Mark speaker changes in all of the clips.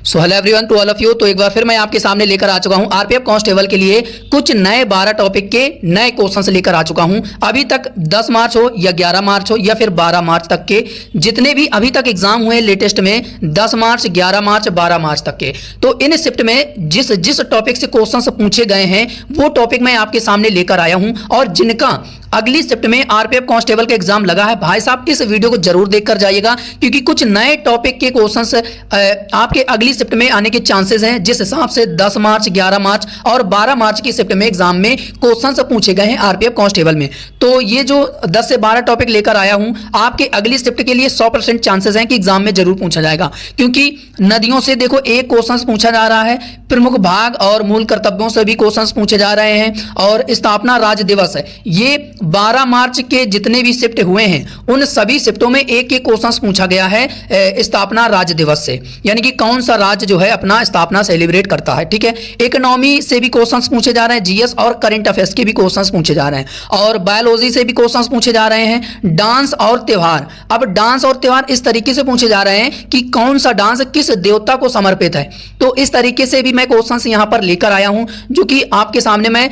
Speaker 1: So hello everyone to all of you. तो एक बार फिर मैं आपके सामने लेकर आ चुका हूं आरपीएफ कांस्टेबल के लिए कुछ नए 12 टॉपिक के नए क्वेश्चंस लेकर आ चुका हूं। अभी तक 10 मार्च हो या 11 मार्च हो या फिर 12 मार्च तक के जितने भी अभी तक एग्जाम हुए लेटेस्ट में 10 मार्च 11 मार्च 12 मार्च तक के, तो इन शिफ्ट में जिस जिस टॉपिक से क्वेश्चंस पूछे गए हैं वो टॉपिक मैं आपके सामने लेकर आया हूं। और जिनका अगली शिफ्ट में आरपीएफ कांस्टेबल का एग्जाम लगा है, भाई साहब इस वीडियो को जरूर देखकर जाइएगा, क्योंकि कुछ नए टॉपिक के क्वेश्चंस आपके अगली शिफ्ट में आने के चांसेस हैं। जिस हिसाब से 10 मार्च 11 मार्च और 12 मार्च की शिफ्ट में एग्जाम में क्वेश्चंस पूछे गए हैं आरपीएफ कांस्टेबल में, तो ये जो 10 से 12 टॉपिक लेकर आया हूं आपके अगली शिफ्ट के लिए 100% चांसेस हैं कि एग्जाम में जरूर पूछा जाएगा। क्योंकि नदियों से देखो एक क्वेश्चन पूछा जा रहा है, प्रमुख भाग और मूल कर्तव्यों से भी क्वेश्चन पूछे जा रहे हैं, और स्थापना राज्य दिवस है। ये 12 मार्च के जितने भी शिफ्ट हुए हैं उन सभी शिफ्टों में एक एक क्वेश्चन पूछा गया है स्थापना राज्य दिवस से, यानी कि कौन सा राज्य जो है अपना स्थापना सेलिब्रेट करता है। ठीक है, इकोनॉमी से भी क्वेश्चंस पूछे जा रहे हैं, जीएस और करंट अफेयर्स के भी क्वेश्चंस पूछे जा रहे हैं, और बायोलॉजी से भी क्वेश्चंस पूछे जा रहे हैं। डांस और त्योहार, अब डांस और त्योहार इस तरीके से पूछे जा रहे हैं कि कौन सा डांस किस देवता को समर्पित है, तो इस तरीके से भी मैं क्वेश्चंस यहां पर लेकर आया हूं जो कि आपके सामने मैं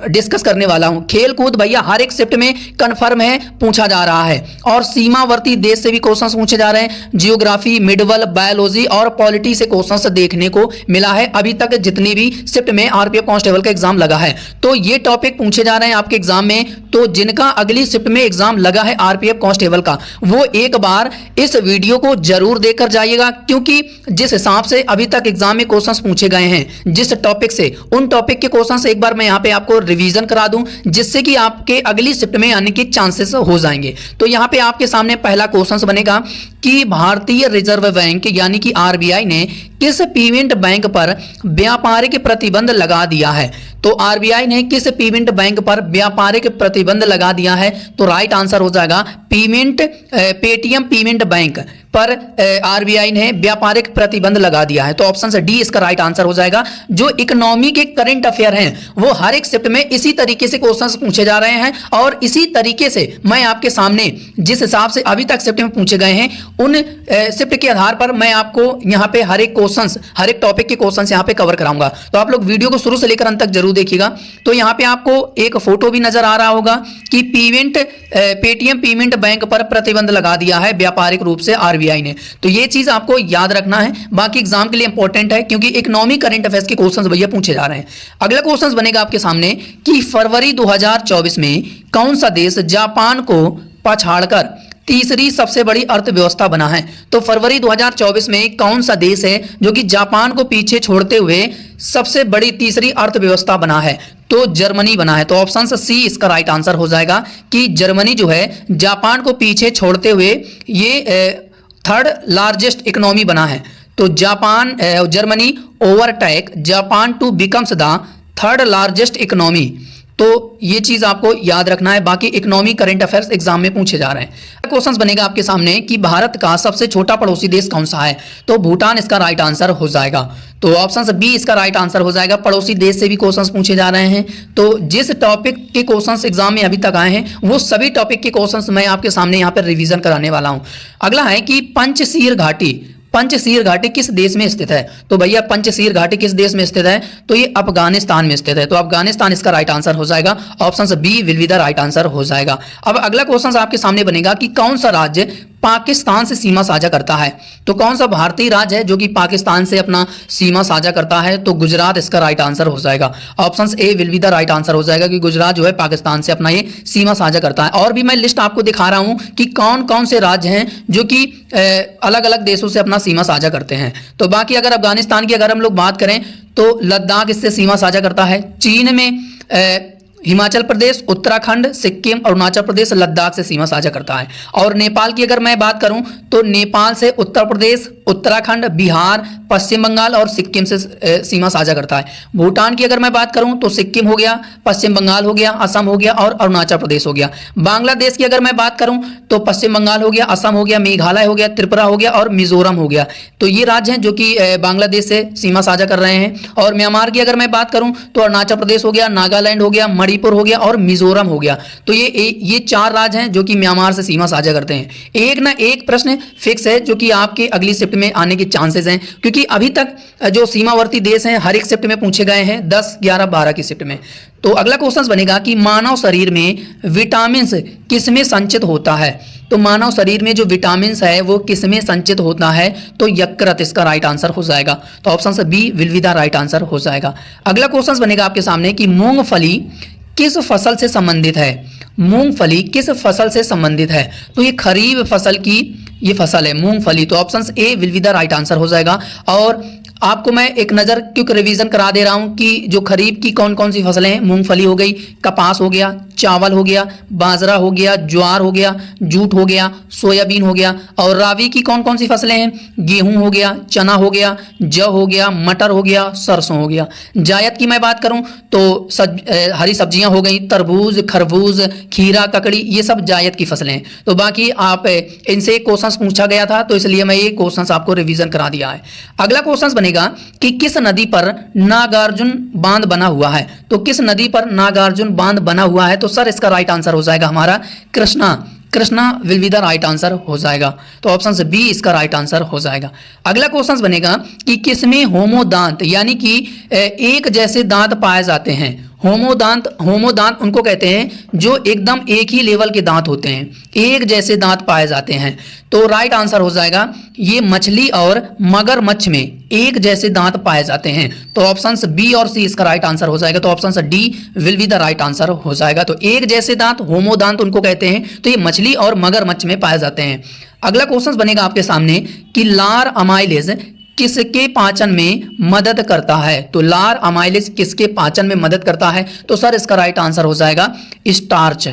Speaker 1: डिस्कस करने वाला हूं। खेल कूद भैया हर एक शिफ्ट में कंफर्म है पूछा जा रहा है, और सीमावर्ती देश से भी क्वेश्चंस पूछे जा रहे हैं। जियोग्राफी, मिडवल, बायोलॉजी और पॉलिटी से क्वेश्चंस देखने को मिला है अभी तक जितनी भी शिफ्ट में आरपीएफ कांस्टेबल का एग्जाम लगा है, तो ये टॉपिक पूछे जा रहे हैं आपके एग्जाम में। तो जिनका अगली शिफ्ट में एग्जाम लगा है आरपीएफ कांस्टेबल का, वो एक बार इस वीडियो को जरूर देखकर जाइएगा, क्योंकि जिस हिसाब से अभी तक एग्जाम में क्वेश्चंस पूछे गए हैं जिस टॉपिक से, उन टॉपिक के क्वेश्चंस एक बार मैं यहां पे आपको रिवीजन करा दूं, जिससे कि आपके अगली शिफ्ट में आने के चांसेस हो जाएंगे। तो यहां पे आपके सामने पहला क्वेश्चन बनेगा कि भारतीय रिजर्व बैंक यानी कि आरबीआई ने किस पेमेंट बैंक पर व्यापारिक प्रतिबंध लगा दिया है। तो आरबीआई ने किस पेमेंट बैंक पर व्यापारिक प्रतिबंध लगा दिया है, तो राइट आंसर हो जाएगा पेटीएम पेमेंट बैंक पर आरबीआई ने व्यापारिक प्रतिबंध लगा दिया है। तो ऑप्शन से डी इसका राइट आंसर हो जाएगा। जो इकोनॉमी के करंट अफेयर हैं वो हर एक शिफ्ट में इसी तरीके से क्वेश्चंस पूछे जा रहे हैं, और इसी तरीके से मैं आपके सामने जिस हिसाब से अभी तक शिफ्ट में पूछे गए हैं उन शिफ्ट के आधार पर मैं आपको यहाँ पे हर एक क्वेश्चंस, हर एक टॉपिक के क्वेश्चंस यहाँ पे कवर कराऊंगा। तो आप लोग वीडियो को शुरू से लेकर अंत तक जरूर देखिएगा। तो यहाँ पे आपको एक फोटो भी नजर आ रहा होगा कि पेटीएम पेमेंट बैंक पर प्रतिबंध लगा दिया है व्यापारिक रूप से आरबीआई ने। तो ये चीज आपको याद रखना है, बाकी एग्जाम के लिए इंपॉर्टेंट है क्योंकि इकोनॉमिक करंट अफेयर्स के क्वेश्चंस भैया पूछे जा रहे हैं। अगला क्वेश्चन बनेगा आपके सामने कि फरवरी 2024 में कौन सा देश जापान को पछाड़कर तीसरी सबसे बड़ी अर्थव्यवस्था बना है। तो फरवरी 2024 में कौन सा देश है जो कि जापान को पीछे छोड़ते हुए सबसे बड़ी तीसरी अर्थव्यवस्था बना है, तो जर्मनी बना है। तो ऑप्शन सी इसका राइट आंसर हो जाएगा कि जर्मनी जो है जापान को पीछे छोड़ते हुए ये थर्ड लार्जेस्ट इकोनॉमी बना है। तो Germany overtake Japan to becomes the third largest economy. तो ये चीज आपको याद रखना है। बाकी इकोनॉमी करंट अफेयर्स एग्जाम में पूछे जा रहे हैं। क्वेश्चन बनेगा आपके सामने कि भारत का सबसे छोटा पड़ोसी देश कौन सा है, तो भूटान इसका राइट आंसर हो जाएगा। तो ऑप्शन बी इसका राइट आंसर हो जाएगा। पड़ोसी देश से भी क्वेश्चंस पूछे जा रहे हैं, तो जिस टॉपिक के क्वेश्चंस एग्जाम में अभी तक आए हैं वो सभी टॉपिक के क्वेश्चंस मैं आपके सामने यहाँ पर रिवीजन कराने वाला हूँ। अगला है कि पंचशीर घाटी किस देश में स्थित है। तो भैया पंचशीर घाटी किस देश में स्थित है, तो ये अफगानिस्तान में स्थित है। तो अफगानिस्तान इसका राइट आंसर हो जाएगा। Option B will be the right answer हो जाएगा। अब अगला क्वेश्चन आपके सामने बनेगा कि कौन सा राज्य पाकिस्तान से सीमा साझा करता है। तो कौन सा भारतीय राज्य है जो कि पाकिस्तान से अपना सीमा साझा करता है, तो गुजरात इसका राइट आंसर हो जाएगा। Option A will be the right answer हो जाएगा कि गुजरात जो है पाकिस्तान से अपना ये सीमा साझा करता है। और भी मैं लिस्ट आपको दिखा रहा हूं कि कौन कौन से राज्य हैं जो कि अलग अलग देशों से अपना सीमा साझा करते हैं। तो बाकी अगर अफगानिस्तान की अगर हम लोग बात करें तो लद्दाख इससे सीमा साझा करता है। चीन में हिमाचल प्रदेश, उत्तराखंड, सिक्किम, अरुणाचल प्रदेश, लद्दाख से सीमा साझा करता है। और नेपाल की अगर मैं बात करूं तो नेपाल से उत्तर प्रदेश, उत्तराखंड, बिहार, पश्चिम बंगाल और सिक्किम से सीमा साझा करता है। भूटान की अगर मैं बात करूं तो सिक्किम हो गया, पश्चिम बंगाल हो गया, असम हो गया और अरुणाचल प्रदेश हो गया। बांग्लादेश की अगर मैं बात करूं तो पश्चिम बंगाल हो गया, असम हो गया, मेघालय हो गया, त्रिपुरा हो गया और मिजोरम हो गया। तो ये राज्य हैं जो कि बांग्लादेश से सीमा साझा कर रहे हैं। और म्यांमार की अगर मैं बात करूं तो अरुणाचल प्रदेश हो गया, नागालैंड हो गया, मणिपुर हो गया और मिजोरम हो गया। तो ये 4 राज्य हैं जो कि म्यांमार से सीमा साझा करते हैं। एक ना एक प्रश्न फिक्स है जो कि आपके अगली शिफ्ट में आने के चांसेस हैं, क्योंकि अभी तक जो सीमावर्ती देश हैं हर एक शिफ्ट में पूछे गए हैं 10, 11, 12 की शिफ्ट में। तो अगला क्वेश्चन बनेगा कि मानव शरीर में विटामिन किसमें संचित होता है। तो मानव शरीर में जो विटामिन है वो किसमें संचित होता है, तो यकृत इसका राइट आंसर हो जाएगा। तो ऑप्शन से B will be the right answer हो जाएगा। अगला क्वेश्चन बनेगा आपके सामने कि मूंगफली किस फसल से संबंधित है। मूंगफली किस फसल से संबंधित है, तो ये खरीफ फसल की ये फसल है मूंगफली। तो option A will be the right answer हो जाएगा। और आपको मैं एक नज़र क्विक रिवीजन करा दे रहा हूं कि जो खरीफ की कौन कौन सी फसलें हैं। मूंगफली हो गई, कपास हो गया, चावल हो गया, बाजरा हो गया, ज्वार हो गया, जूट हो गया, सोयाबीन हो गया। और राबी की कौन कौन सी फसलें हैं, गेहूं हो गया, चना हो गया, जौ हो गया, मटर हो गया, सरसों हो गया। जायद की मैं बात करूं तो हरी सब्जियां हो गई, तरबूज, खरबूज, खीरा, ककड़ी, ये सब जायद की फसलें हैं। तो बाकी आप इनसे क्वेश्चन पूछा गया था तो इसलिए मैं ये क्वेश्चन आपको रिवीजन करा दिया है। अगला क्वेश्चन बनेगा कि किस नदी पर नागार्जुन बांध बना हुआ है। तो किस नदी पर नागार्जुन बांध बना हुआ है, तो सर इसका राइट आंसर हो जाएगा हमारा Krishna. Krishna will be the right answer हो जाएगा। तो ऑप्शन से बी इसका राइट आंसर हो जाएगा। अगला क्वेश्चन बनेगा कि किसमें होमोदांत यानी कि एक जैसे दांत पाए जाते हैं। होमोदांत उनको कहते हैं जो एकदम एक ही लेवल के दांत होते हैं, एक जैसे दांत पाए जाते हैं। तो राइट आंसर हो जाएगा ये मछली और मगरमच्छ में एक जैसे दांत पाए जाते हैं। तो ऑप्शन बी और सी इसका राइट आंसर हो जाएगा। तो option D will be the right answer हो जाएगा। तो एक जैसे दांत होमोदांत उनको कहते हैं, तो ये मछली और मगरमच्छ में पाए जाते हैं। अगला क्वेश्चन बनेगा आपके सामने कि लार अमाइलेज किसके पाचन में मदद करता है। तो लार अमाइलेज किसके पाचन में मदद करता है, तो सर इसका राइट आंसर हो जाएगा स्टार्च।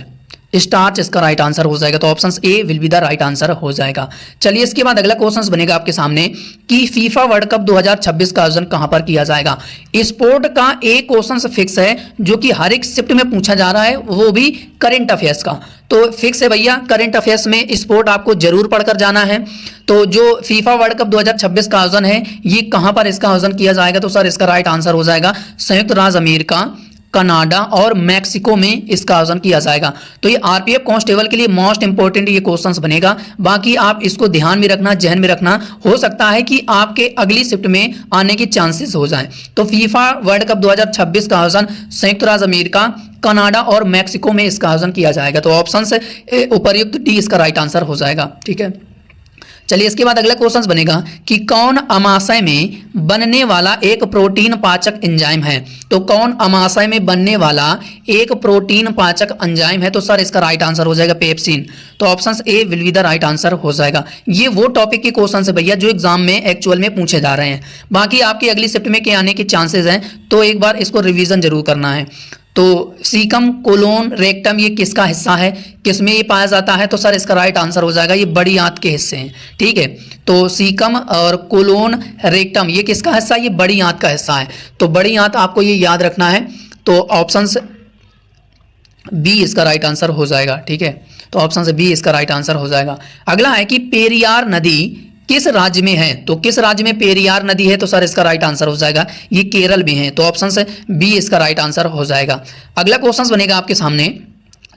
Speaker 1: स्टार्च इसका राइट आंसर हो जाएगा। तो option A will be the right answer हो जाएगा। चलिए इसके बाद अगला क्वेश्चन बनेगा आपके सामने कि फीफा वर्ल्ड कप 2026 का आयोजन कहां पर किया जाएगा। स्पोर्ट का एक क्वेश्चन फिक्स है जो कि हर एक शिफ्ट में पूछा जा रहा है, वो भी करंट अफेयर्स का। तो फिक्स है भैया, करंट अफेयर्स में स्पोर्ट आपको जरूर पढ़कर जाना है। तो जो फीफा वर्ल्ड कप 2026 का आयोजन है ये कहां पर इसका आयोजन किया जाएगा, तो सर इसका राइट आंसर हो जाएगा संयुक्त राज्य अमेरिका, कनाडा और मैक्सिको में इसका आयोजन किया जाएगा। तो ये आरपीएफ कांस्टेबल के लिए मोस्ट इंपोर्टेंट ये क्वेश्चंस बनेगा। बाकी आप इसको ध्यान में रखना, जहन में रखना, हो सकता है कि आपके अगली शिफ्ट में आने के चांसेस हो जाएं। तो फीफा वर्ल्ड कप 2026 का आयोजन संयुक्त राज्य अमेरिका, कनाडा और मैक्सिको में इसका आयोजन किया जाएगा। तो ऑप्शन से उपर्युक्त डी इसका राइट आंसर हो जाएगा। ठीक है, चलिए इसके बाद अगला क्वेश्चन बनेगा कि कौन अमाशय में बनने वाला एक प्रोटीन पाचक एंजाइम है। तो कौन अमाशय में बनने वाला एक प्रोटीन पाचक एंजाइम है, तो सर इसका राइट आंसर हो जाएगा पेप्सिन। तो option A will be the right answer हो जाएगा। ये वो टॉपिक के क्वेश्चन है भैया जो एग्जाम में एक्चुअल में पूछे जा रहे हैं। बाकी आपकी अगली शिफ्ट में क्या आने के चांसेस हैं, तो एक बार इसको रिविजन जरूर करना है। तो सीकम, कोलोन, रेक्टम ये किसका हिस्सा है, किसमें ये पाया जाता है, तो सर इसका राइट आंसर हो जाएगा ये बड़ी आंत के हिस्से हैं। ठीक है, तो सीकम और कोलोन, रेक्टम ये किसका हिस्सा, ये बड़ी आंत का हिस्सा है। तो बड़ी आंत आपको ये याद रखना है। तो ऑप्शन बी इसका राइट आंसर हो जाएगा। ठीक है, तो ऑप्शन से बी इसका राइट आंसर हो जाएगा। अगला है कि पेरियार नदी किस राज्य में है। तो किस राज्य में पेरियार नदी है, तो सर इसका राइट आंसर हो जाएगा ये केरल में है। तो ऑप्शन से बी इसका राइट आंसर हो जाएगा। अगला क्वेश्चन बनेगा आपके सामने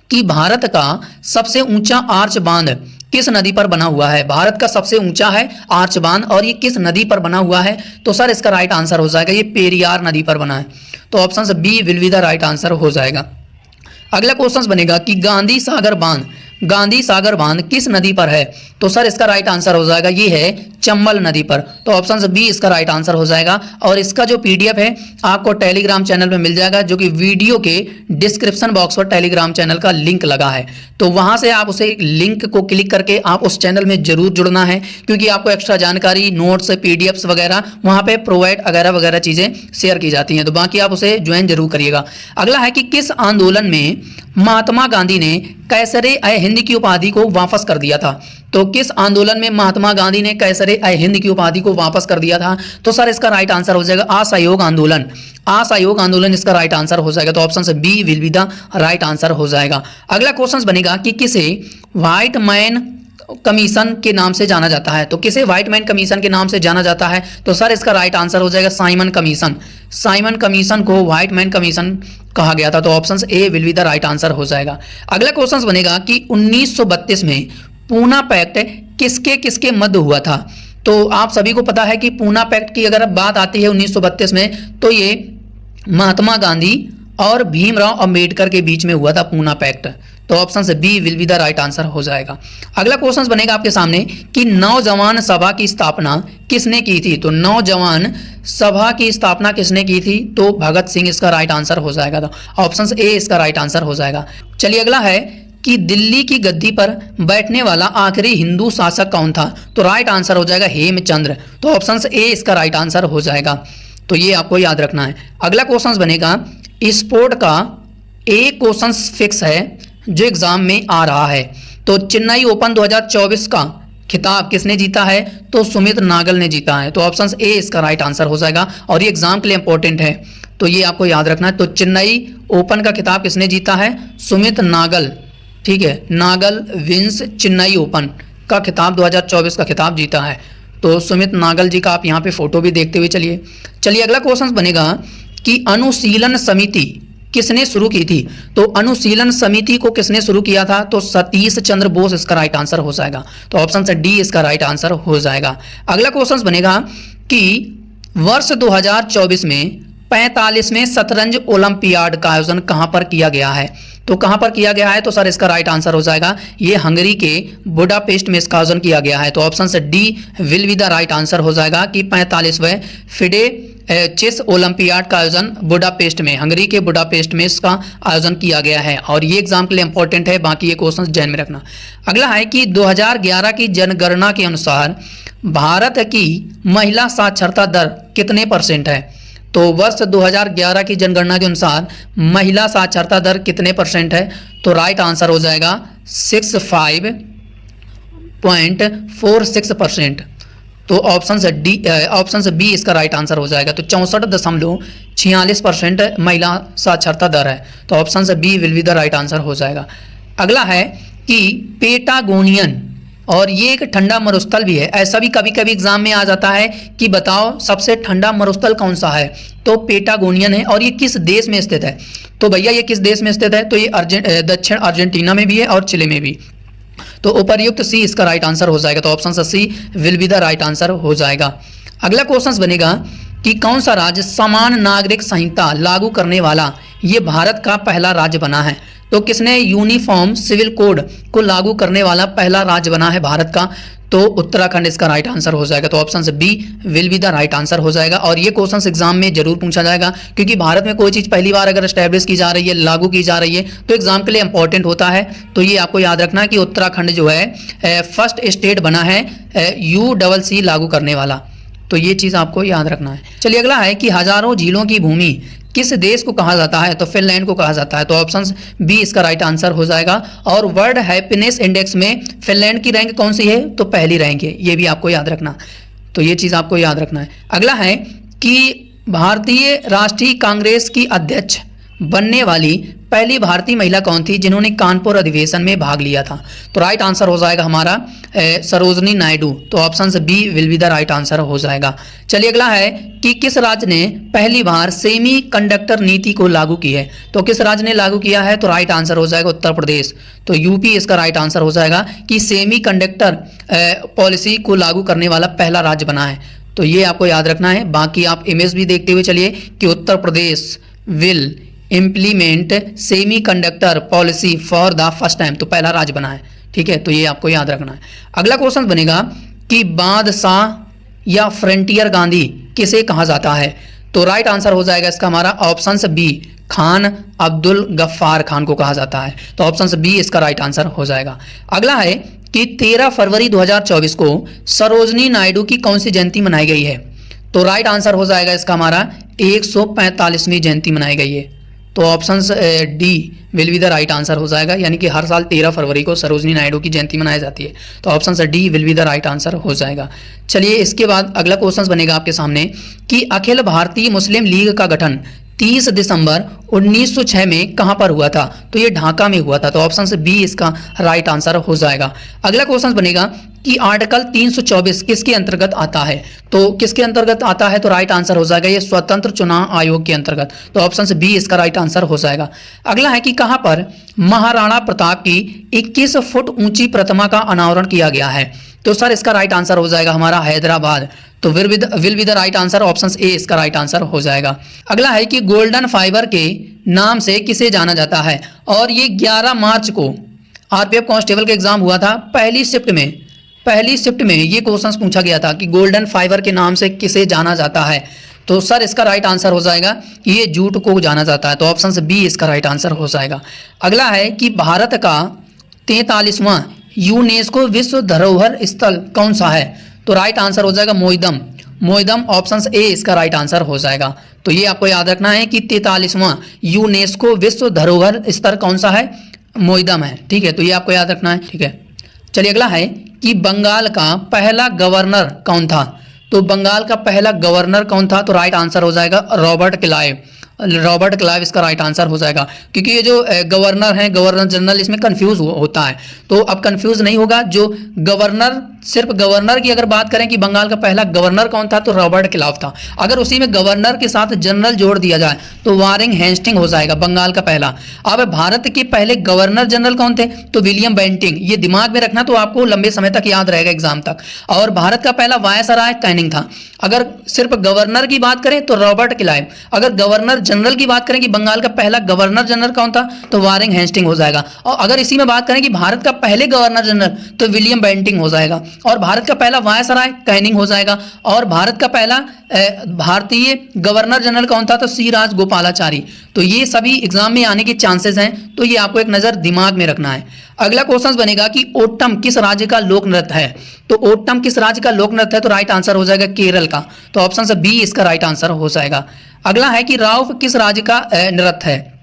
Speaker 1: कि भारत का सबसे ऊंचा आर्च बांध किस नदी पर बना हुआ है। भारत का सबसे ऊंचा है आर्च बांध और ये किस नदी पर बना हुआ है, तो सर इसका राइट आंसर हो जाएगा ये पेरियार नदी पर बना है। तो ऑप्शन से B will be the right answer हो जाएगा। अगला क्वेश्चन बनेगा कि गांधी सागर बांध किस नदी पर है, तो सर इसका राइट आंसर हो जाएगा ये है चंबल नदी पर। तो ऑप्शन से बी इसका राइट आंसर हो जाएगा। और इसका जो पीडीएफ है आपको टेलीग्राम चैनल में मिल जाएगा, जो कि वीडियो के डिस्क्रिप्शन बॉक्स पर टेलीग्राम चैनल का लिंक लगा है। तो वहां से आप उसे लिंक को क्लिक करके आप उस चैनल में जरूर जुड़ना है, क्योंकि आपको एक्स्ट्रा जानकारी, नोट्स, पीडीएफ्स वगैरह वहां पे प्रोवाइड वगैरह चीजें शेयर की जाती हैं। तो बाकी आप उसे ज्वाइन जरूर करिएगा। अगला है कि किस आंदोलन में महात्मा गांधी ने कैसर-ए-हिंद की उपाधि को वापस कर दिया था। तो किस आंदोलन में महात्मा गांधी ने कैसर-ए-हिंद की उपाधि को वापस कर दिया था, तो सर इसका राइट आंसर हो जाएगा असहयोग आंदोलन। असहयोग आंदोलन इसका राइट आंसर हो जाएगा। तो ऑप्शन से B will be the right answer हो जाएगा। अगला क्वेश्चन बनेगा कि किसे व्हाइट मैन कमीशन के नाम से जाना जाता है? तो किसे व्हाइट मैन कमीशन के नाम से जाना जाता है? तो सर इसका राइट आंसर हो जाएगा साइमन कमीशन। साइमन कमीशन को व्हाइट मैन कमीशन कहा गया था। तो option A will be the right answer हो जाएगा। अगला क्वेश्चन बनेगा कि 1932 में पूना पैक्ट किसके किसके मध्य हुआ था? तो आप सभी को पता है कि पूना पैक्ट की अगर बात आती है 1932 में, तो ये महात्मा गांधी और भीमराव अंबेडकर के बीच में हुआ था पूना पैक्ट। तो ऑप्शन से B will be the right answer हो जाएगा। अगला क्वेश्चन बनेगा आपके सामने कि नौजवान सभा की स्थापना किसने की थी? तो नौजवान सभा की स्थापना किसने की थी? तो भगत सिंह इसका राइट आंसर हो जाएगा। तो ऑप्शन ए इसका राइट आंसर हो जाएगा। चलिए अगला है कि दिल्ली की गद्दी पर बैठने वाला आखिरी हिंदू शासक कौन था? तो राइट आंसर हो जाएगा हेमचंद्र। तो ऑप्शन ए इसका राइट आंसर हो जाएगा। तो ये आपको याद रखना है। अगला क्वेश्चन बनेगा स्पोर्ट का एक क्वेश्चन फिक्स है जो एग्जाम में आ रहा है। तो चेन्नई ओपन 2024 का खिताब किसने जीता है? तो सुमित नागल ने जीता है। तो ऑप्शन ए इसका राइट आंसर हो जाएगा और ये एग्जाम के लिए इंपॉर्टेंट है, तो ये आपको याद रखना है। तो चेन्नई ओपन का खिताब किसने जीता है? सुमित नागल। ठीक है, नागल विंस चेन्नई ओपन का खिताब 2024 का खिताब जीता है। तो सुमित नागल जी का आप यहाँ पे फोटो भी देखते हुए चलिए अगला क्वेश्चन बनेगा कि अनुशीलन समिति किसने शुरू की थी? तो अनुशीलन समिति को किसने शुरू किया था? तो सतीश चंद्र बोस इसका राइट आंसर हो जाएगा। तो ऑप्शन से डी इसका राइट आंसर हो जाएगा। अगला क्वेश्चन बनेगा कि वर्ष 2024 में 45वें शतरंज ओलंपियाड का आयोजन कहां पर किया गया है? तो कहां पर किया गया है? तो सर इसका राइट आंसर हो जाएगा ये हंगरी के बुडापेस्ट में इसका आयोजन किया गया है। तो ऑप्शन से D will be the right answer हो जाएगा कि 45वें फिडे चेस ओलंपियाड का आयोजन बुडापेस्ट में, हंगरी के बुडापेस्ट में इसका आयोजन किया गया है और ये एग्जाम के लिए इंपॉर्टेंट है। बाकी ये क्वेश्चन ध्यान में रखना। अगला है कि 2011 की जनगणना के अनुसार भारत की महिला साक्षरता दर कितने % है? तो वर्ष 2011 की जनगणना के अनुसार महिला साक्षरता दर कितने % है? तो राइट आंसर हो जाएगा 65.46%। तो ऑप्शन से बी इसका राइट आंसर हो जाएगा। तो 64.46% महिला साक्षरता दर है। तो ऑप्शन से B will be the right answer हो जाएगा। अगला है कि पेटागोनियन, और ये एक ठंडा मरुस्थल भी है। ऐसा भी कभी कभी एग्जाम में आ जाता है कि बताओ सबसे ठंडा मरुस्थल कौन सा है? तो पेटागोनियन है। और ये किस देश में स्थित है? तो भैया ये किस देश में स्थित है? तो ये दक्षिण अर्जेंटीना में भी है और चिली में भी। तो उपर्युक्त सी इसका राइट आंसर हो जाएगा। तो option C will be the right answer हो जाएगा। अगला क्वेश्चन बनेगा कि कौन सा राज्य समान नागरिक संहिता लागू करने वाला ये भारत का पहला राज्य बना है? तो किसने यूनिफॉर्म सिविल कोड को लागू करने वाला पहला राज्य बना है भारत का? तो उत्तराखंड इसका राइट आंसर हो जाएगा। तो ऑप्शन से B will be the right answer हो जाएगा। और ये क्वेश्चन एग्जाम में जरूर पूछा जाएगा क्योंकि भारत में कोई चीज़ पहली बार अगर एस्टैब्लिश की जा रही है, लागू की जा रही है, तो एग्जाम के लिए इंपॉर्टेंट होता है। तो ये आपको याद रखना कि उत्तराखंड जो है फर्स्ट स्टेट बना है UCC लागू करने वाला। तो ये चीज़ आपको याद रखना है। चलिए अगला है कि हजारों झीलों की भूमि किस देश को कहा जाता है? तो फिनलैंड को कहा जाता है। तो ऑप्शन बी इसका राइट आंसर हो जाएगा। और वर्ल्ड हैप्पीनेस इंडेक्स में फिनलैंड की रैंक कौन सी है? तो पहली रैंक है। ये भी आपको याद रखना। तो ये चीज़ आपको याद रखना है। अगला है कि भारतीय राष्ट्रीय कांग्रेस की अध्यक्ष बनने वाली पहली भारतीय महिला कौन थी जिन्होंने कानपुर अधिवेशन में भाग लिया था? तो राइट आंसर हो जाएगा हमारा सरोजनी नायडू। तो ऑप्शन से B will be the right answer हो जाएगा। चलिए अगला है कि किस राज्य ने पहली बार सेमी कंडक्टर नीति को लागू की है? तो किस राज्य ने लागू किया है? तो राइट आंसर हो जाएगा उत्तर प्रदेश। तो यूपी इसका राइट आंसर हो जाएगा कि सेमी कंडक्टर पॉलिसी को लागू करने वाला पहला राज्य बना है। तो ये आपको याद रखना है। बाकी आप इमेज भी देखते हुए चलिए कि Uttar Pradesh will implement semiconductor policy for the first time. तो पहला राज्य बना है। ठीक है, तो ये आपको याद रखना है। अगला क्वेश्चन बनेगा कि बादशाह या फ्रंटियर गांधी किसे कहा जाता है? तो राइट आंसर हो जाएगा इसका हमारा ऑप्शन से बी खान अब्दुल गफ्फार खान को कहा जाता है। तो ऑप्शन से बी इसका राइट आंसर हो जाएगा। अगला है कि 13 फरवरी 2024 को सरोजनी नायडू की कौन सी जयंती मनाई गई है? तो राइट आंसर हो जाएगा इसका हमारा 145वीं जयंती मनाई गई है। तो option D will be the right answer हो जाएगा। यानी कि हर साल 13 फरवरी को सरोजनी नायडू की जयंती मनाई जाती है। तो ऑप्शन से D will be the right answer हो जाएगा। चलिए इसके बाद अगला क्वेश्चन बनेगा आपके सामने कि अखिल भारतीय मुस्लिम लीग का गठन 30 दिसंबर 1906 में कहां पर हुआ था? तो ये ढाका में हुआ था। तो ऑप्शन से बी इसका राइट आंसर हो जाएगा। अगला क्वेश्चन बनेगा कि आर्टिकल 324 किसके अंतर्गत आता है? तो किसके अंतर्गत आता है? तो राइट आंसर हो जाएगा ये स्वतंत्र चुनाव आयोग के अंतर्गत। तो ऑप्शन से बी इसका राइट आंसर हो जाएगा। अगला है कि कहां पर महाराणा प्रताप की 21 फुट ऊंची प्रतिमा का अनावरण किया गया है? तो सर इसका राइट आंसर हो जाएगा हमारा हैदराबाद। तो will be the right answer, option A इसका राइट आंसर हो जाएगा। अगला है कि गोल्डन फाइबर के नाम से किसे जाना जाता है? और ये 11 मार्च को आरपीएफ कांस्टेबल का एग्जाम हुआ था। पहली शिफ्ट में ये क्वेश्चन पूछा गया था कि गोल्डन फाइबर के नाम से किसे जाना जाता है? तो सर इसका राइट आंसर हो जाएगा कि ये जूट को जाना जाता है। तो ऑप्शन से बी इसका राइट आंसर हो जाएगा। अगला है कि भारत का 43वां यूनेस्को विश्व धरोहर स्थल कौन सा है? तो राइट आंसर हो जाएगा मोइदम, ऑप्शन ए इसका राइट आंसर हो जाएगा। तो ये आपको याद रखना है कि 43वां यूनेस्को विश्व धरोहर स्थल कौन सा है? मोइदम है। ठीक है, तो ये आपको याद रखना है। ठीक है, चलिए अगला है कि बंगाल का पहला गवर्नर कौन था? तो बंगाल का पहला गवर्नर कौन था? तो राइट आंसर हो जाएगा रॉबर्ट क्लाइव इसका राइट आंसर हो जाएगा। क्योंकि ये जो गवर्नर हैं, गवर्नर जनरल, इसमें कंफ्यूज होता है। तो अब कंफ्यूज नहीं होगा। जो गवर्नर, सिर्फ गवर्नर की अगर बात करें कि बंगाल का पहला गवर्नर कौन था, तो रॉबर्ट क्लाइव था। अगर उसी में गवर्नर के साथ जनरल जोड़ दिया जाए तो वारिंग हेस्टिंग हो जाएगा बंगाल का पहला। अब भारत के पहले गवर्नर जनरल कौन थे? तो विलियम बेंटिंग। ये दिमाग में रखना, तो आपको लंबे समय तक याद रहेगा एग्जाम तक। और भारत का पहला वायसराय कैनिंग था। अगर सिर्फ गवर्नर की बात करें तो रॉबर्ट क्लाइव। अगर गवर्नर जनरल की बात करें कि बंगाल का पहला गवर्नर जनरल कौन था, तो वारिंग हेस्टिंग हो जाएगा। और अगर इसी में बात करें कि भारत का पहले गवर्नर जनरल, तो विलियम बेंटिंग हो जाएगा। और भारत का पहला वायसराय कैनिंग हो जाएगा। और भारत का पहला भारतीय गवर्नर जनरल कौन था? तो सी राजगोपालाचारी। तो ये सभी एग्जाम में आने के चांसेस हैं। तो ये आपको एक नज़र दिमाग में रखना है। अगला क्वेश्चन बनेगा कि ओटम किस राज्य का लोक नृत्य है? तो ओटम किस राज्य का लोक नृत्य है? तो राइट आंसर हो जाएगा केरल का। तो ऑप्शन से बी इसका राइट आंसर हो जाएगा। अगला है कि राउफ किस राज्य का नृत्य है?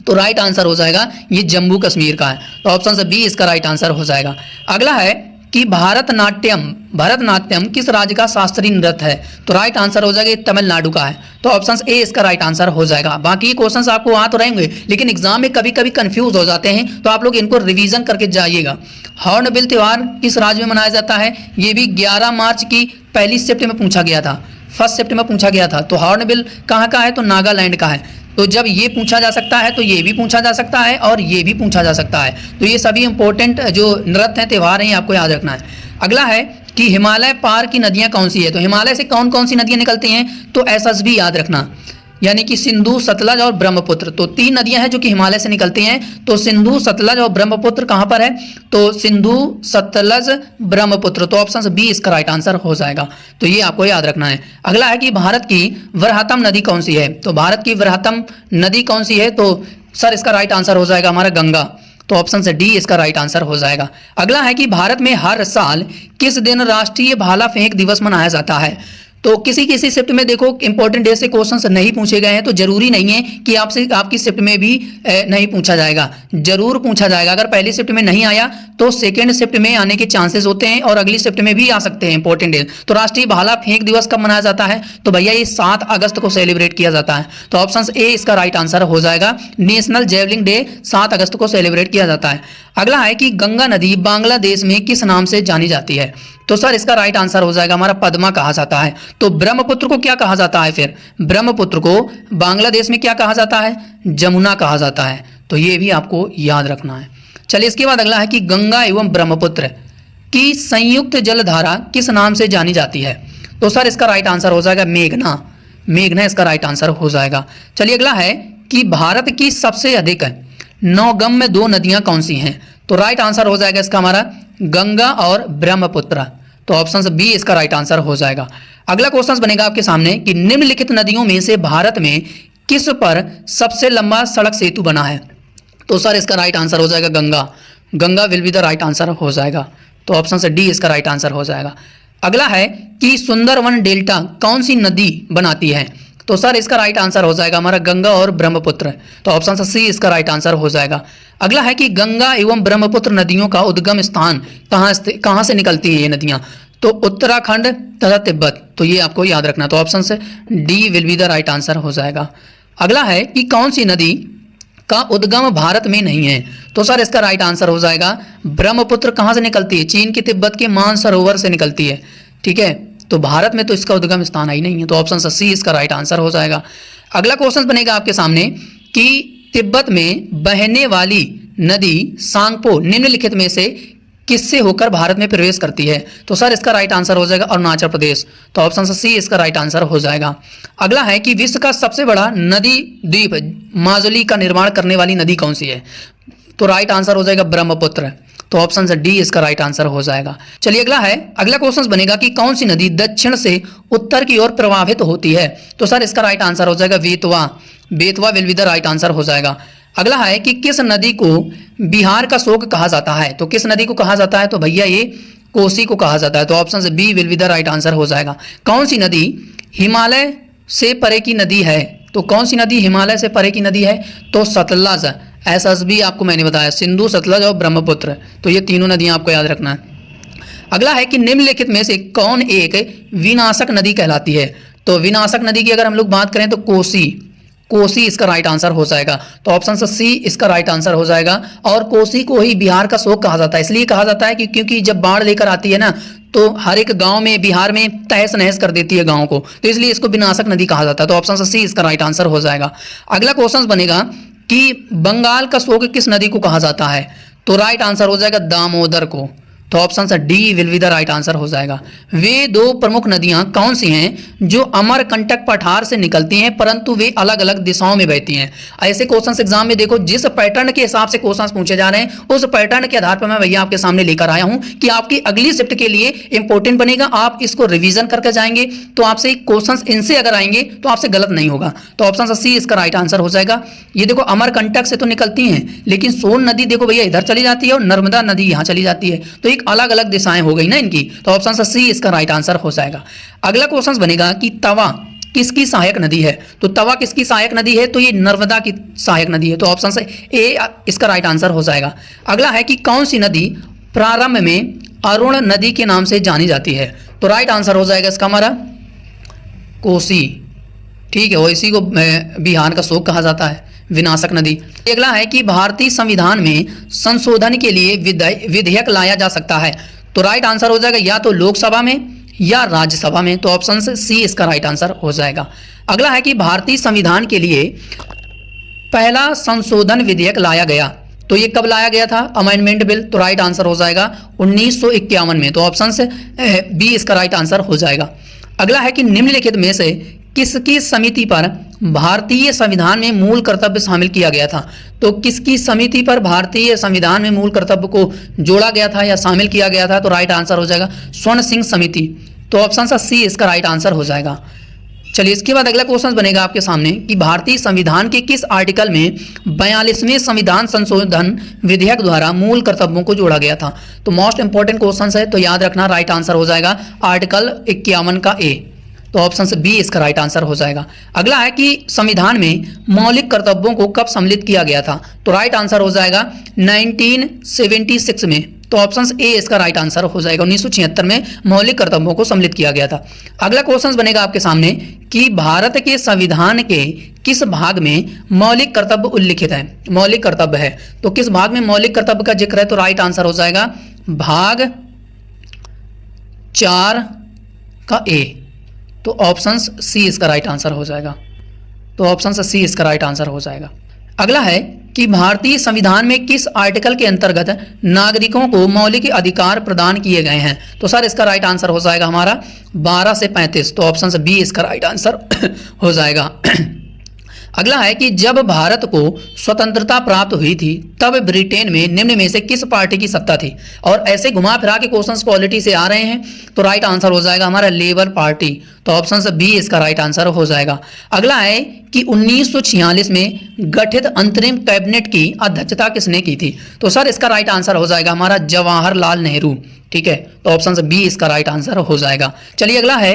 Speaker 1: तो राइट आंसर हो जाएगा ये जम्मू कश्मीर का है। तो ऑप्शन से बी इसका राइट आंसर हो जाएगा। अगला है कि भरतनाट्यम किस राज्य का शास्त्रीय नृत्य है? तो राइट आंसर हो जाएगा ये तमिलनाडु का है। तो ऑप्शन ए इसका राइट आंसर हो जाएगा। बाकी क्वेश्चंस आपको आ तो रहेंगे, लेकिन एग्जाम में कभी कभी कंफ्यूज हो जाते हैं, तो आप लोग इनको रिवीजन करके जाइएगा। हॉर्नबिल त्योहार किस राज्य में मनाया जाता है? ये भी 11 मार्च की पहली शिफ्ट में पूछा गया था, फर्स्ट शिफ्ट में पूछा गया था। तो हॉर्नबिल कहाँ का है? तो नागालैंड का है। तो जब ये पूछा जा सकता है तो ये भी पूछा जा सकता है और ये भी पूछा जा सकता है। तो ये सभी इंपॉर्टेंट जो नृत्य हैं, त्यौहार हैं, आपको याद रखना है। अगला है कि हिमालय पार की नदियां कौन सी है? तो हिमालय से कौन कौन सी नदियां निकलती हैं? तो एसएसबी याद रखना, यानी कि सिंधु, सतलज और ब्रह्मपुत्र। तो 3 नदियां हैं जो कि हिमालय से निकलती हैं। तो सिंधु, सतलज और ब्रह्मपुत्र कहां पर है? तो सिंधु, सतलज, ब्रह्मपुत्र। तो ऑप्शन बी इसका राइट आंसर हो जाएगा। तो ये आपको याद रखना है। अगला है कि भारत की वृहत्तम नदी कौन सी है? तो भारत की वृहत्तम नदी कौन सी है? तो सर इसका राइट आंसर हो जाएगा हमारा गंगा। तो ऑप्शन से डी इसका राइट आंसर हो जाएगा। अगला है कि भारत में हर साल किस दिन राष्ट्रीय भाला फेंक दिवस मनाया जाता है? तो किसी किसी शिफ्ट में देखो इंपॉर्टेंट डे से क्वेश्चंस नहीं पूछे गए हैं, तो जरूरी नहीं है कि आपसे आपकी शिफ्ट में भी नहीं पूछा जाएगा, जरूर पूछा जाएगा। अगर पहली शिफ्ट में नहीं आया तो सेकंड शिफ्ट में आने के चांसेस होते हैं और अगली शिफ्ट में भी आ सकते हैं इंपॉर्टेंट डे। तो राष्ट्रीय भाला फेंक दिवस कब मनाया जाता है? तो भैया ये 7 अगस्त को सेलिब्रेट किया जाता है। तो ऑप्शन ए इसका राइट आंसर हो जाएगा। नेशनल जेवलिंग डे 7 अगस्त को सेलिब्रेट किया जाता है। अगला है कि गंगा नदी बांग्लादेश में किस नाम से जानी जाती है? तो सर इसका राइट आंसर हो जाएगा हमारा पद्मा कहा जाता है। तो ब्रह्मपुत्र को क्या कहा जाता है? फिर ब्रह्मपुत्र को बांग्लादेश में क्या कहा जाता है? जमुना कहा जाता है। तो ये भी आपको याद रखना है। चलिए इसके बाद अगला है कि गंगा एवं ब्रह्मपुत्र की संयुक्त जलधारा किस नाम से जानी जाती है? तो सर इसका राइट आंसर हो जाएगा मेघना इसका राइट आंसर हो जाएगा। चलिए अगला है कि भारत की सबसे अधिक नौगम्य 2 नदियां कौन सी हैं? तो राइट आंसर हो जाएगा इसका हमारा गंगा और ब्रह्मपुत्र। तो ऑप्शन बी इसका राइट आंसर हो जाएगा। अगला क्वेश्चन बनेगा आपके सामने कि निम्नलिखित नदियों में से भारत में किस पर सबसे लंबा सड़क सेतु बना है? तो सर इसका राइट आंसर हो जाएगा Ganga will be the right answer हो जाएगा। तो ऑप्शन से डी इसका राइट आंसर हो जाएगा। अगला है कि सुंदरवन डेल्टा कौन सी नदी बनाती है? तो सर इसका राइट आंसर हो जाएगा हमारा गंगा और ब्रह्मपुत्र। तो ऑप्शन सी इसका राइट आंसर हो जाएगा। अगला है कि गंगा एवं ब्रह्मपुत्र नदियों का उद्गम स्थान कहाँ से निकलती है ये नदियाँ? तो उत्तराखंड तथा तिब्बत। तो ये आपको याद रखना। तो ऑप्शन से D will be the right answer हो जाएगा। अगला है कि कौन सी नदी का उद्गम भारत में नहीं है। तो सर इसका राइट आंसर हो जाएगा ब्रह्मपुत्र। कहाँ से निकलती है? चीन के तिब्बत के मानसरोवर से निकलती है। ठीक है, तो भारत में तो इसका उद्गम स्थान ही नहीं है, तो ऑप्शन सी इसका राइट आंसर हो जाएगा। अगला क्वेश्चन बनेगा आपके सामने कि तिब्बत में बहने वाली नदी सांगपो निम्नलिखित में से किससे होकर भारत में प्रवेश करती है? तो सर इसका राइट आंसर हो जाएगा अरुणाचल प्रदेश। तो ऑप्शन सी इसका राइट आंसर हो जाएगा। अगला है कि विश्व का सबसे बड़ा नदी द्वीप माजुली का निर्माण करने वाली नदी कौन सी है? तो राइट आंसर हो जाएगा ब्रह्मपुत्र। तो ऑप्शन से डी इसका राइट आंसर हो जाएगा। चलिए अगला है, अगला क्वेश्चन बनेगा कि कौन सी नदी दक्षिण से उत्तर की ओर प्रवाहित होती है? तो सर इसका राइट आंसर हो जाएगा Betwa. Betwa will be the right answer हो जाएगा। अगला है कि किस नदी को बिहार का शोक कहा जाता है? तो किस नदी को कहा जाता है? तो भैया ये कोसी को कहा जाता है। तो ऑप्शन से B will be the right answer हो जाएगा। कौन सी नदी हिमालय से परे की नदी है? तो कौन सी नदी हिमालय से परे की नदी है? तो सतलज। एसएसबी आपको मैंने बताया, सिंधु, सतलज और ब्रह्मपुत्र। तो ये तीनों नदियां आपको याद रखना है। अगला है कि निम्नलिखित में से कौन एक विनाशक नदी कहलाती है? तो विनाशक नदी की अगर हम लोग बात करें तो कोसी। कोसी इसका राइट आंसर हो जाएगा। तो ऑप्शन सी इसका राइट आंसर हो जाएगा। और कोसी को ही बिहार का शोक कहा जाता है। इसलिए कहा जाता है कि क्योंकि जब बाढ़ लेकर आती है ना, तो हर एक गांव में बिहार में तहस नहस कर देती है गांव को, तो इसलिए इसको विनाशक नदी कहा जाता है। तो ऑप्शन सी इसका राइट आंसर हो जाएगा। अगला क्वेश्चन बनेगा कि बंगाल का शोक किस नदी को कहा जाता है? तो राइट आंसर हो जाएगा दामोदर को। तो ऑप्शन से D will be the right answer हो जाएगा। वे दो प्रमुख नदियां कौन सी हैं जो अमरकंटक पठार से निकलती हैं परंतु वे अलग अलग दिशाओं में बहती हैं? ऐसे क्वेश्चंस एग्जाम में देखो, जिस पैटर्न के हिसाब से क्वेश्चंस पूछे जा रहे हैं उस पैटर्न के आधार पर मैं भैया आपके सामने लेकर आया हूं कि आपकी अगली शिफ्ट के लिए इंपॉर्टेंट बनेगा। आप इसको रिविजन करके जाएंगे तो आपसे क्वेश्चंस इनसे अगर आएंगे तो आपसे गलत नहीं होगा। तो ऑप्शन सी इसका राइट आंसर हो जाएगा। ये देखो अमरकंटक से तो निकलती हैं, लेकिन सोन नदी देखो भैया इधर चली जाती है और नर्मदा नदी यहाँ चली जाती है, तो एक अलग अलग दिशाएं हो गई ना इनकी। तो ऑप्शन सी इसका राइट आंसर हो जाएगा। अगला क्वेश्चन बनेगा कि तवा किसकी सहायक नदी है? तो तवा किसकी सहायक नदी है? तो ये नर्मदा की सहायक नदी है। तो ऑप्शन से ए इसका राइट आंसर हो जाएगा। अगला है कि कौन सी नदी प्रारंभ में अरुण नदी के नाम से जानी जाती है? तो राइट आंसर हो जाएगा इसका हमारा कोसी। ठीक है, वो इसी को बिहार का शोक कहा जाता है, विनाशक नदी। अगला है कि भारतीय संविधान में संशोधन के लिए विधेयक लाया जा सकता है? तो राइट आंसर हो जाएगा या तो लोकसभा में या राज्यसभा में। तो ऑप्शन सी इसका राइट आंसर हो जाएगा। अगला है कि भारतीय संविधान के लिए पहला संशोधन विधेयक लाया गया, तो ये कब लाया गया था? Amendment bill. तो राइट आंसर हो जाएगा 1951 में। तो ऑप्शन से बी इसका राइट आंसर हो जाएगा। अगला है कि निम्नलिखित में से किसकी समिति पर भारतीय संविधान में मूल कर्तव्य शामिल किया गया था? तो किसकी समिति पर भारतीय संविधान में मूल कर्तव्य को जोड़ा गया था या शामिल किया गया था? तो राइट आंसर हो जाएगा स्वर्ण सिंह समिति। तो ऑप्शन सी इसका राइट आंसर हो जाएगा। चलिए इसके बाद अगला क्वेश्चन बनेगा आपके सामने कि भारतीय संविधान के किस आर्टिकल में 42वें संविधान संशोधन विधेयक द्वारा मूल कर्तव्यों को जोड़ा गया था? तो मोस्ट इंपॉर्टेंट क्वेश्चन है, तो याद रखना राइट आंसर हो जाएगा आर्टिकल 51 का ए। तो ऑप्शन से बी इसका राइट आंसर हो जाएगा। अगला है कि संविधान में मौलिक कर्तव्यों को कब सम्मिलित किया गया था? तो राइट आंसर हो जाएगा 1976 में। तो ऑप्शन ए इसका राइट आंसर हो जाएगा। 1976 में मौलिक कर्तव्यों को सम्मिलित किया गया था। अगला क्वेश्चन बनेगा आपके सामने कि भारत के संविधान के किस भाग में मौलिक कर्तव्य उल्लिखित है? मौलिक कर्तव्य है, तो किस भाग में मौलिक कर्तव्य का जिक्र है? तो राइट आंसर हो जाएगा भाग 4 का ए। तो ऑप्शन सी इसका राइट आंसर हो जाएगा। तो ऑप्शन सी इसका राइट आंसर हो जाएगा। अगला है कि भारतीय संविधान में किस आर्टिकल के अंतर्गत नागरिकों को मौलिक अधिकार प्रदान किए गए हैं? तो सर इसका राइट आंसर हो जाएगा हमारा 12 से 35। तो ऑप्शन से बी इसका राइट आंसर हो जाएगा। अगला है कि जब भारत को स्वतंत्रता प्राप्त हुई थी तब ब्रिटेन में निम्न में से किस पार्टी की सत्ता थी? और ऐसे घुमा फिरा के क्वेश्चंस क्वालिटी से आ रहे हैं, तो राइट आंसर हो जाएगा हमारा लेबर पार्टी। तो ऑप्शन से बी इसका राइट आंसर हो जाएगा। अगला है कि 1946 में गठित अंतरिम कैबिनेट की अध्यक्षता किसने की थी? तो सर इसका राइट आंसर हो जाएगा हमारा जवाहरलाल नेहरू। ठीक है, तो ऑप्शन से बी इसका राइट आंसर हो जाएगा। चलिए अगला है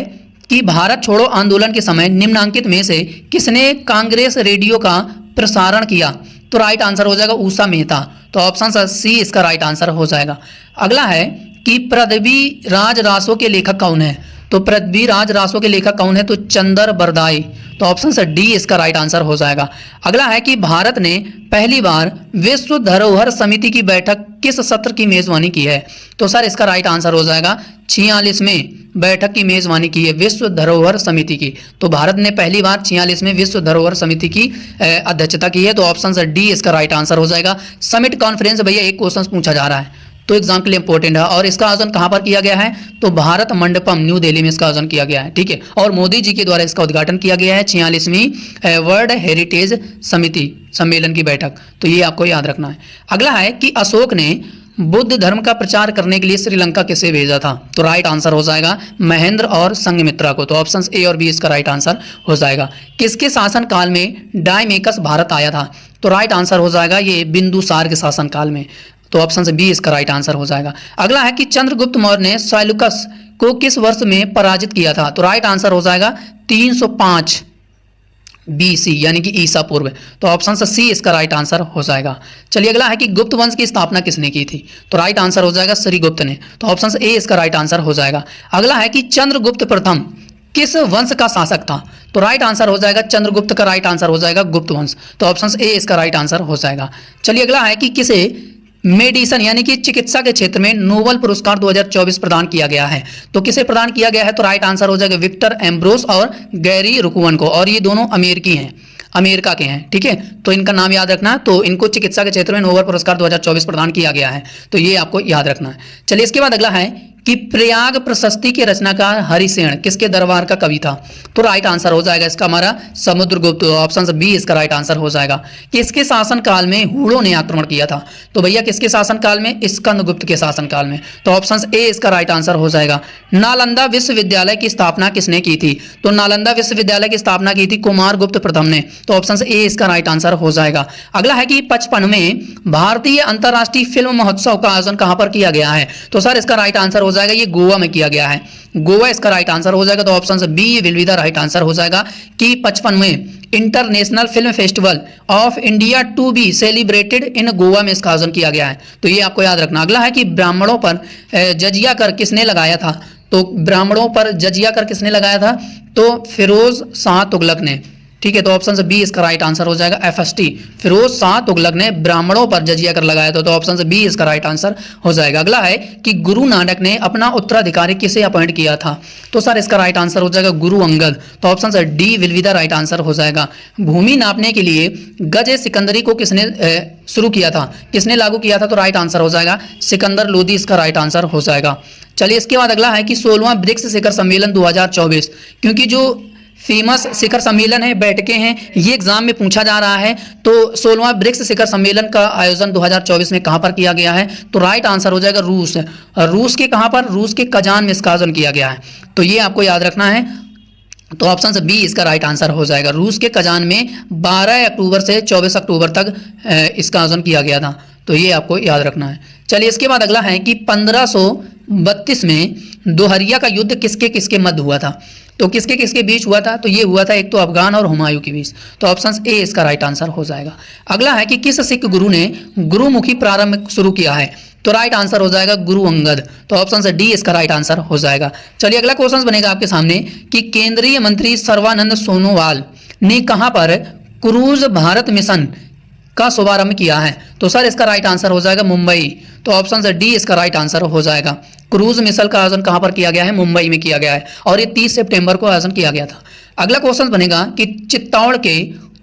Speaker 1: कि भारत छोड़ो आंदोलन के समय निम्नांकित में से किसने कांग्रेस रेडियो का प्रसारण किया? तो राइट आंसर हो जाएगा उषा मेहता। तो ऑप्शन सी इसका राइट आंसर हो जाएगा। अगला है कि पृथ्वी राज रासो के लेखक कौन है? तो पृथ्वीराज रासो के लेखक कौन है? तो चंदर बरदाई। तो ऑप्शन से डी इसका राइट आंसर हो जाएगा। अगला है कि भारत ने पहली बार विश्व धरोहर समिति की बैठक किस सत्र की मेजबानी की है? तो सर इसका राइट आंसर हो जाएगा 46वें बैठक की मेजबानी की है विश्व धरोहर समिति की। तो भारत ने पहली बार 46वें विश्व धरोहर समिति की अध्यक्षता की है। तो ऑप्शन से डी इसका राइट आंसर हो जाएगा। समिट कॉन्फ्रेंस भैया एक क्वेश्चन पूछा जा रहा है तो एग्जाम के लिए इंपॉर्टेंट है। और इसका आयोजन कहां पर किया गया है? तो भारत मंडपम न्यू दिल्ली में इसका आयोजन किया गया है। ठीक है, और मोदी जी के द्वारा इसका उद्घाटन किया गया है 46वीं वर्ल्ड हेरिटेज समिति सम्मेलन की बैठक। तो ये आपको याद रखना है। अगला है कि अशोक ने बुद्ध धर्म का प्रचार करने के लिए श्रीलंका किसे भेजा था? तो राइट आंसर हो जाएगा महेंद्र और संघमित्रा को। तो ऑप्शन ए और बी इसका राइट आंसर हो जाएगा। किसके शासन काल में डायमेकस भारत आया था? तो राइट आंसर हो जाएगा ये बिंदुसार के शासन काल में। तो ऑप्शन से बी इसका राइट आंसर हो जाएगा। अगला है कि चंद्रगुप्त मौर्य ने सेल्यूकस को किस वर्ष में पराजित किया था? तो राइट आंसर हो जाएगा 305 BC यानी कि ईसा पूर्व। तो ऑप्शन से सी इसका राइट आंसर हो जाएगा। चलिए अगला है कि गुप्त वंश की स्थापना किसने की थी? तो राइट आंसर हो जाएगा श्रीगुप्त ने। तो ऑप्शन से ए इसका राइट आंसर हो जाएगा। अगला है कि चंद्रगुप्त प्रथम किस वंश का शासक था? तो राइट आंसर हो जाएगा चंद्रगुप्त का राइट आंसर हो जाएगा गुप्त वंश। तो ऑप्शन ए इसका राइट आंसर हो जाएगा। चलिए अगला है कि किसे मेडिसिन यानी कि चिकित्सा के क्षेत्र में नोबेल पुरस्कार 2024 प्रदान किया गया है? तो किसे प्रदान किया गया है? तो राइट आंसर हो जाएगा विक्टर एम्ब्रोस और गैरी रुकवन को। और ये दोनों अमेरिकी हैं, अमेरिका के हैं। ठीक है, तो इनका नाम याद रखना। तो इनको चिकित्सा के क्षेत्र में नोबेल पुरस्कार 2024 प्रदान किया गया है। तो ये आपको याद रखना है। चलिए इसके बाद अगला है कि प्रयाग प्रशस्ति के रचनाकार हरिसेन किसके दरबार का कवि था? तो राइट आंसर हो जाएगा इसका हमारा समुद्रगुप्त। ऑप्शन से बी इसका राइट आंसर हो जाएगा। किसके शासन काल में हूणों ने आक्रमण किया था? तो भैया किसके शासन काल में? स्कंदगुप्त के शासन काल में। तो ऑप्शन ए इसका राइट आंसर हो जाएगा। नालंदा विश्वविद्यालय की स्थापना किसने की थी? तो नालंदा विश्वविद्यालय की स्थापना की थी कुमारगुप्त प्रथम ने। तो ऑप्शन ए इसका राइट आंसर हो जाएगा। अगला है कि 55वें भारतीय अंतर्राष्ट्रीय फिल्म महोत्सव का आयोजन कहां पर किया गया है? तो सर इसका राइट आंसर हो जाएगा ये गोवा में किया गया है। गोवा इसका राइट आंसर हो जाएगा। तो ऑप्शन से B will be the right answer हो जाएगा कि 55वें international film festival of India to be celebrated in Goa में इसका आयोजन किया गया है। तो ये आपको याद रखना। अगला है कि ब्राह्मणों पर जजिया कर किसने लगाया था? तो ब्राह्मणों पर जजिया कर किसने लगाया था? तो फिरोज शाह तुगलक ने। ठीक है, तो ऑप्शन से बी इसका राइट आंसर हो जाएगा FST फिरोज शाह तुगलक ने ब्राह्मणों पर जजिया कर लगाया था। तो ऑप्शन से बी इसका राइट आंसर हो जाएगा। अगला है कि गुरु नानक ने अपना उत्तराधिकारी किसे अपॉइंट किया था? तो सर इसका राइट आंसर हो जाएगा गुरु अंगद। तो ऑप्शन से D will be the right answer हो जाएगा। भूमि नापने के लिए गज सिकंदरी को किसने शुरू किया था? किसने लागू किया था? तो राइट आंसर हो जाएगा सिकंदर लोदी इसका राइट आंसर हो जाएगा। चलिए इसके बाद अगला है कि 16वां ब्रिक्स शिखर सम्मेलन 2024, क्योंकि जो फेमस शिखर सम्मेलन है, बैठकें हैं, ये एग्जाम में पूछा जा रहा है। तो 16वां ब्रिक्स शिखर सम्मेलन का आयोजन 2024 में कहां पर किया गया है? तो राइट आंसर हो जाएगा रूस। रूस के कहां पर? रूस के कजान में इसका आयोजन किया गया है। तो ये आपको याद रखना है। तो ऑप्शन से बी इसका राइट आंसर हो जाएगा। रूस के कजान में 12 अक्टूबर से 24 अक्टूबर तक इसका आयोजन किया गया था। तो ये आपको याद रखना है। चलिए इसके बाद अगला है कि 1532 में दोहरिया का युद्ध किसके किसके मध्य हुआ था? तो किसके किसके बीच हुआ था? तो ये हुआ था एक तो अफगान और हुमायूं के बीच। तो ऑप्शन ए इसका राइट आंसर हो जाएगा। अगला है कि किस सिख गुरु ने गुरुमुखी प्रारंभ शुरू किया है? तो राइट आंसर हो जाएगा गुरु अंगद। तो ऑप्शन से डी इसका राइट आंसर हो जाएगा। चलिए अगला क्वेश्चन बनेगा आपके सामने कि केंद्रीय मंत्री सर्बानंद सोनोवाल ने कहां पर क्रूज भारत मिशन का शुभारंभ किया है? तो सर इसका राइट आंसर हो जाएगा मुंबई। तो ऑप्शन से डी इसका राइट आंसर हो जाएगा। क्रूज मिशन का आयोजन कहां पर किया गया है? मुंबई में किया गया है और ये 30 सितंबर को आयोजन किया गया था। अगला क्वेश्चन बनेगा कि चित्तौड़ के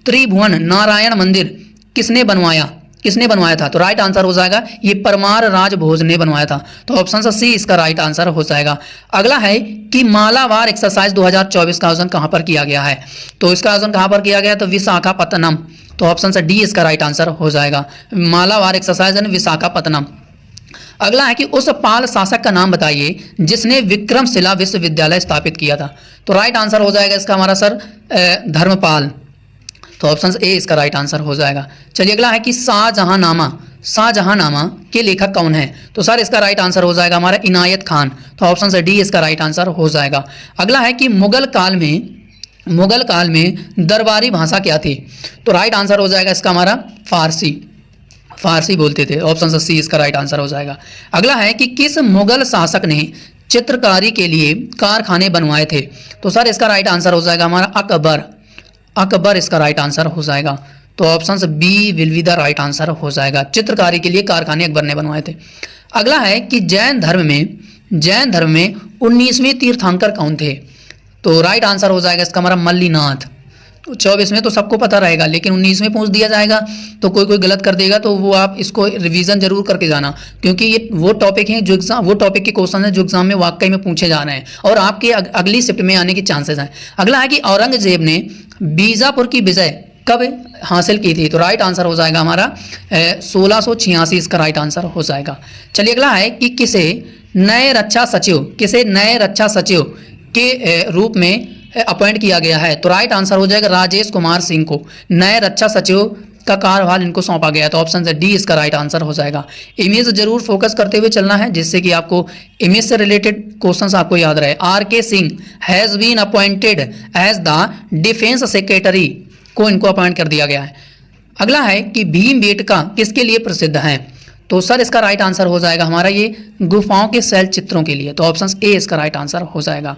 Speaker 1: त्रिभुवन नारायण मंदिर किसने बनवाया? किसने बनवाया था? तो राइट आंसर हो जाएगा ये परमार राजभोज ने बनवाया था। तो ऑप्शन से सी इसका राइट आंसर हो जाएगा। अगला है कि मालाबार एक्सरसाइज 2024 का आयोजन कहां पर किया गया है? तो इसका आयोजन कहां पर किया गया? तो विशाखापत्तनम। तो ऑप्शन से डी इसका राइट आंसर हो जाएगा। Malabar exercise in Visakhapatnam. अगला है कि उस पाल शासक का नाम बताइए जिसने विक्रमशिला विश्वविद्यालय स्थापित किया था। तो राइट आंसर हो जाएगा इसका हमारा सर धर्मपाल। तो ऑप्शन ए इसका राइट आंसर हो जाएगा। चलिए अगला है कि शाहजहांनामा के लेखक कौन है? तो सर इसका राइट आंसर हो जाएगा हमारा इनायत खान। तो ऑप्शन से डी इसका राइट आंसर हो जाएगा। अगला है कि मुगल काल में दरबारी भाषा क्या थी? तो राइट आंसर हो जाएगा इसका हमारा फारसी बोलते थे। ऑप्शन से सी इसका राइट आंसर हो जाएगा। अगला है कि किस मुगल शासक ने चित्रकारी के लिए कारखाने बनवाए थे? तो सर इसका राइट आंसर हो जाएगा हमारा अकबर। अकबर इसका राइट आंसर हो जाएगा। तो option B will be the right answer हो जाएगा। चित्रकारी के लिए कारखाने अकबर ने बनवाए थे। अगला है कि जैन धर्म में 19वें तीर्थंकर कौन थे? तो राइट आंसर हो जाएगा इसका हमारा मल्लीनाथ। तो 24 में तो सबको पता रहेगा, लेकिन 19 में पूछ दिया जाएगा तो कोई गलत कर देगा, तो वो आप इसको रिवीजन जरूर करके जाना, क्योंकि ये वो टॉपिक हैं जो वो टॉपिक के क्वेश्चन हैं जो एग्जाम में वाकई में पूछे जा रहे हैं और आपके अगली शिफ्ट में आने के चांसेस हैं। अगला है कि औरंगजेब ने बीजापुर की विजय कब हासिल की थी? तो राइट आंसर हो जाएगा हमारा 1686 इसका राइट आंसर हो जाएगा। चलिए अगला है कि किसे नए रक्षा सचिव के रूप में अपॉइंट किया गया है? तो राइट आंसर हो जाएगा राजेश कुमार सिंह को नए रक्षा सचिव का कार्यभार इनको सौंपा गया है। तो ऑप्शन डी इसका राइट आंसर हो जाएगा। इमेज जरूर फोकस करते हुए चलना है, जिससे कि आपको इमेज से रिलेटेड क्वेश्चंस आपको याद रहे। R K. Singh has been appointed as the defence secretary को इनको अपॉइंट कर दिया गया है। अगला है कि भीमबेटका किसके लिए प्रसिद्ध है? तो सर इसका राइट आंसर हो जाएगा हमारा ये गुफाओं के शैल चित्रों के लिए। तो ऑप्शन ए इसका राइट आंसर हो जाएगा।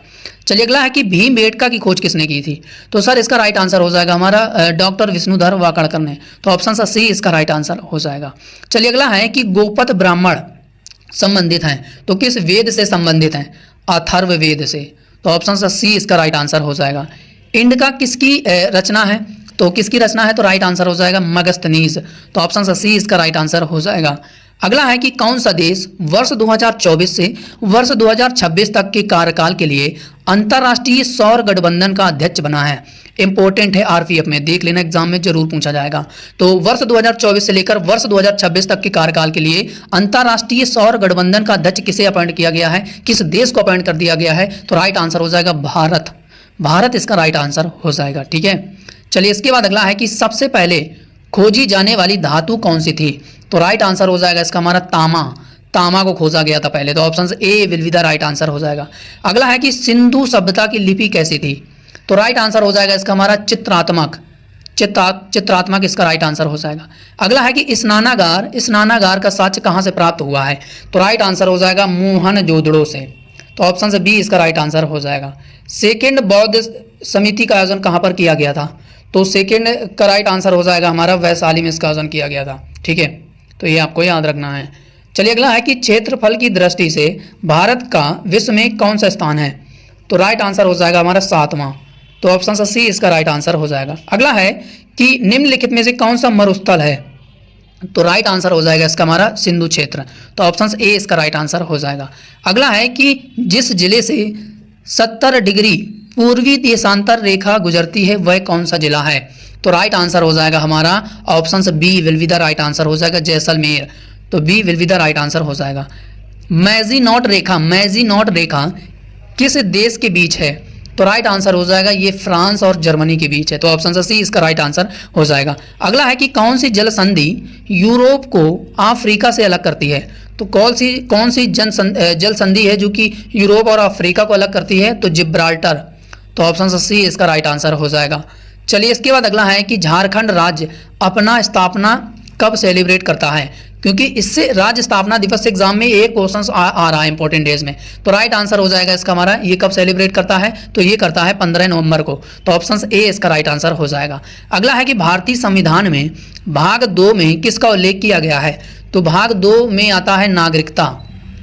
Speaker 1: चलिए अगला है कि भीमबेटका की खोज किसने की थी? तो सर इसका राइट आंसर हो जाएगा हमारा डॉक्टर विष्णुधर वाकड़कर ने। तो ऑप्शन सी इसका राइट आंसर हो जाएगा। चलिए अगला है कि गोपथ ब्राह्मण संबंधित हैं, तो किस वेद से संबंधित हैं? अथर्ववेद से। तो ऑप्शन सी इसका राइट आंसर हो जाएगा। इंडिका किसकी रचना है? तो किसकी रचना है? तो राइट आंसर हो जाएगा मगस्थनीज। तो ऑप्शन सी इसका राइट आंसर हो जाएगा। अगला है कि कौन सा देश वर्ष 2024 से वर्ष 2026 तक के कार्यकाल के लिए अंतर्राष्ट्रीय सौर गठबंधन का अध्यक्ष बना है? इंपॉर्टेंट है, आरपीएफ में देख लेना, एग्जाम में जरूर पूछा जाएगा। तो वर्ष 2024 से लेकर वर्ष 2026 तक के कार्यकाल के लिए अंतर्राष्ट्रीय सौर गठबंधन का अध्यक्ष किसे अपॉइंट किया गया है? किस देश को अपॉइंट कर दिया गया है? तो राइट आंसर हो जाएगा भारत। भारत इसका राइट आंसर हो जाएगा। ठीक है, चलिए इसके बाद अगला है कि सबसे पहले खोजी जाने वाली धातु कौन सी थी? तो राइट आंसर हो जाएगा इसका हमारा तामा। तामा को खोजा गया था पहले। तो option A will be the right answer हो जाएगा। अगला है कि सिंधु सभ्यता की लिपि कैसी थी? तो राइट आंसर हो जाएगा इसका हमारा चित्रात्मक इसका राइट आंसर हो जाएगा। अगला है कि स्नानागार का साक्ष्य कहाँ से प्राप्त हुआ है? तो राइट आंसर हो जाएगा मोहनजोदड़ो से। तो ऑप्शन बी इसका राइट आंसर हो जाएगा। सेकेंड बौद्ध समिति का आयोजन कहाँ पर किया गया था? तो सेकेंड का राइट आंसर हो जाएगा हमारा वैशाली में इसका आयोजन किया गया था। ठीक है, तो ये आपको याद रखना है। चलिए अगला है कि क्षेत्रफल की दृष्टि से भारत का विश्व में कौन सा स्थान है? तो राइट आंसर हो जाएगा हमारा 7वां। तो ऑप्शन सी इसका राइट आंसर हो जाएगा। अगला है कि निम्नलिखित में से कौन सा मरुस्थल है? तो राइट आंसर हो जाएगा इसका हमारा सिंधु क्षेत्र। तो ऑप्शन ए इसका राइट आंसर हो जाएगा। अगला है कि जिस जिले से 70 डिग्री पूर्वी देशांतर रेखा गुजरती है वह कौन सा जिला है? तो राइट आंसर हो जाएगा हमारा option B will be the right answer हो जाएगा जैसलमेर। तो B will be the right answer हो जाएगा। मैजीनॉट रेखा किस देश के बीच है? तो राइट आंसर हो जाएगा ये फ्रांस और जर्मनी के बीच है। तो ऑप्शन सी इसका राइट आंसर हो जाएगा। अगला है कि कौन सी जल संधि यूरोप को अफ्रीका से अलग करती है? तो कौन सी जल संधि है जो कि यूरोप और अफ्रीका को अलग करती है? तो जिब्राल्टर। तो ऑप्शन सी इसका राइट आंसर हो जाएगा। चलिए इसके बाद अगला है कि झारखंड राज्य अपना स्थापना कब सेलिब्रेट करता है? क्योंकि इससे राज्य स्थापना दिवस से एग्जाम में एक क्वेश्चन आ रहा है इंपॉर्टेंट डेज में। तो राइट आंसर हो जाएगा इसका हमारा ये कब सेलिब्रेट करता है? तो ये करता है 15 नवंबर को। तो ऑप्शन ए इसका राइट आंसर हो जाएगा। अगला है कि भारतीय संविधान में भाग 2 में किसका उल्लेख किया गया है? तो भाग 2 में आता है नागरिकता।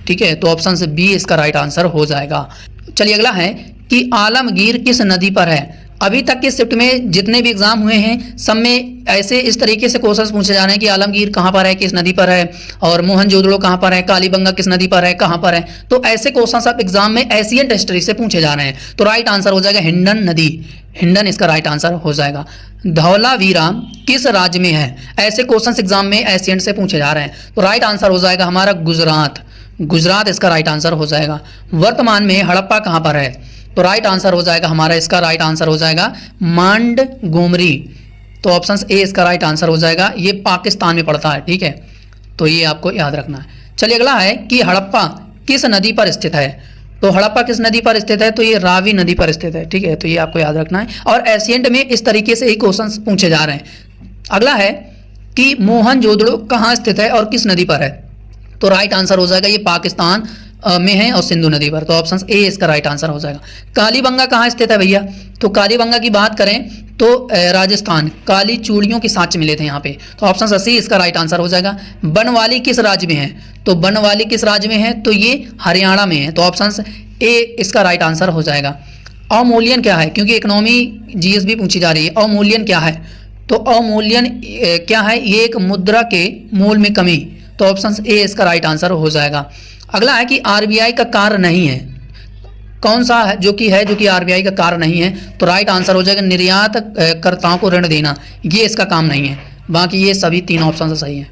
Speaker 1: ठीक है, तो ऑप्शन बी इसका राइट आंसर हो जाएगा। चलिए अगला है कि आलमगीर किस नदी पर है? अभी तक के शिफ्ट में जितने भी एग्जाम हुए हैं सब में ऐसे इस तरीके से क्वेश्चंस पूछे जा रहे हैं कि आलमगीर कहाँ पर है, किस नदी पर है, और मोहनजोदड़ो कहाँ पर है, कालीबंगा किस नदी पर है, कहाँ पर है। तो ऐसे क्वेश्चंस अब एग्जाम में एशियन हिस्ट्री से पूछे जा रहे हैं। तो राइट आंसर हो जाएगा हिंडन नदी। हिंडन इसका राइट आंसर हो जाएगा। धौलावीरा किस राज्य में है? ऐसे क्वेश्चंस एग्जाम में एशियन से पूछे जा रहे हैं। तो राइट आंसर हो जाएगा हमारा गुजरात इसका राइट आंसर हो जाएगा। वर्तमान में हड़प्पा कहाँ पर है? तो राइट आंसर हो जाएगा हमारा इसका राइट आंसर हो जाएगा मांडगोमरी। तो ऑप्शन ए इसका राइट आंसर हो जाएगा। ये पाकिस्तान में पड़ता है। ठीक है, तो ये आपको याद रखना है। चलिए अगला है कि हड़प्पा किस नदी पर स्थित है? तो हड़प्पा किस नदी पर स्थित है? तो ये रावी नदी पर स्थित है। ठीक है, तो ये आपको याद रखना है। और एशियंट में इस तरीके से ही क्वेश्चन पूछे जा रहे हैं। अगला है कि मोहनजोदड़ो कहाँ स्थित है और किस नदी पर है? तो राइट आंसर हो जाएगा ये पाकिस्तान में है और सिंधु नदी पर। तो ऑप्शन ए इसका राइट आंसर हो जाएगा। कालीबंगा कहाँ स्थित है भैया? तो कालीबंगा की बात करें तो राजस्थान, काली चूड़ियों के साक्ष्य मिले थे यहाँ पे। तो ऑप्शन सी इसका राइट आंसर हो जाएगा। बनवाली किस राज्य में है? तो बनवाली किस राज्य में है? तो ये हरियाणा में है। तो ऑप्शन ए इसका राइट आंसर हो जाएगा। अवमूल्यन क्या है? क्योंकि इकोनॉमी जीएस भी पूछी जा रही है। अवमूल्यन क्या है? तो अवमूल्यन क्या है? ये एक मुद्रा के मूल्य में कमी। तो ऑप्शन ए इसका राइट आंसर हो जाएगा। अगला है कि आरबीआई का कार्य नहीं है। कौन सा है जो कि आरबीआई का कार्य नहीं है? तो राइट आंसर हो जाएगा निर्यात कर्ताओं को ऋण देना, ये इसका काम नहीं है। बाकी ये सभी तीन ऑप्शन सही हैं।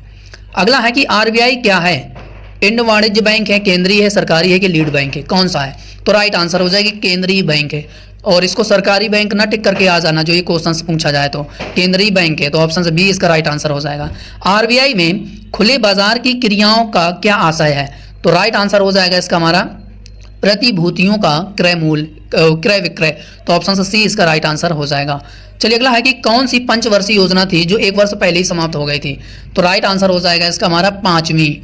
Speaker 1: अगला है कि आरबीआई क्या है? इंड वाणिज्य बैंक है, केंद्रीय है, सरकारी है कि लीड बैंक है? कौन सा है? तो राइट आंसर हो जाएगी केंद्रीय बैंक है। और इसको सरकारी बैंक ना टिक करके आ जाना जो ये क्वेश्चन से पूछा जाए तो केंद्रीय बैंक है। तो ऑप्शन बी इसका राइट आंसर हो जाएगा। आरबीआई में खुले बाजार की क्रियाओं का क्या आशय है? तो राइट आंसर हो जाएगा इसका हमारा प्रतिभूतियों का क्रय मूल्य, क्रय विक्रय। तो ऑप्शन सी इसका राइट आंसर हो जाएगा। चलिए अगला है कि कौन सी पंचवर्षीय योजना थी जो 1 वर्ष पहले ही समाप्त हो गई थी? तो राइट आंसर हो जाएगा इसका हमारा 5वीं।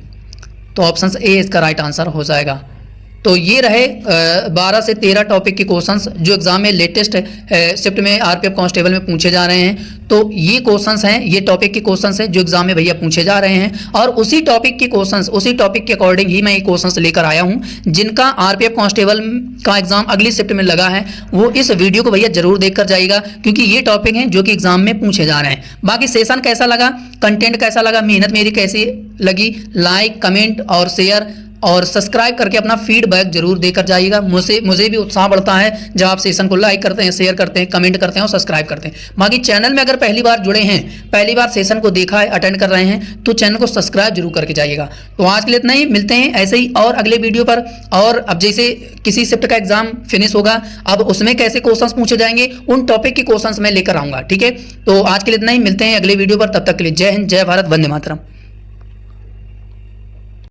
Speaker 1: तो ऑप्शन ए इसका राइट आंसर हो जाएगा। तो ये रहे 12 से 13 टॉपिक के क्वेश्चंस जो एग्जाम में लेटेस्ट शिफ्ट में आरपीएफ कांस्टेबल में पूछे जा रहे हैं। तो ये क्वेश्चंस हैं, ये टॉपिक के क्वेश्चंस हैं जो एग्जाम में भैया पूछे जा रहे हैं। और उसी टॉपिक के क्वेश्चंस, उसी टॉपिक के अकॉर्डिंग ही मैं ये क्वेश्चंस लेकर आया हूँ। जिनका आरपीएफ कांस्टेबल का एग्जाम अगली शिफ्ट में लगा है वो इस वीडियो को भैया जरूर देख कर जाइएगा, क्योंकि ये टॉपिक हैं जो कि एग्जाम में पूछे जा रहे हैं। बाकी सेशन कैसा लगा, कंटेंट कैसा लगा, मेहनत मेरी कैसी लगी, लाइक कमेंट और शेयर और सब्सक्राइब करके अपना फीडबैक जरूर देकर जाइएगा। मुझे भी उत्साह बढ़ता है जब आप सेशन को लाइक करते हैं, शेयर करते हैं, कमेंट करते हैं और सब्सक्राइब करते हैं। बाकी चैनल में अगर पहली बार जुड़े हैं, पहली बार सेशन को देखा है, अटेंड कर रहे हैं, तो चैनल को सब्सक्राइब जरूर करके जाइएगा। तो आज के लिए इतना ही, मिलते हैं ऐसे ही और अगले वीडियो पर। और अब जैसे किसी शिफ्ट का एग्जाम फिनिश होगा, अब उसमें कैसे क्वेश्चंस पूछे जाएंगे उन टॉपिक के क्वेश्चंस मैं लेकर आऊंगा। ठीक है, तो आज के लिए इतना ही, मिलते हैं अगले वीडियो पर। तब तक के लिए जय हिंद, जय भारत, वंदे मातरम।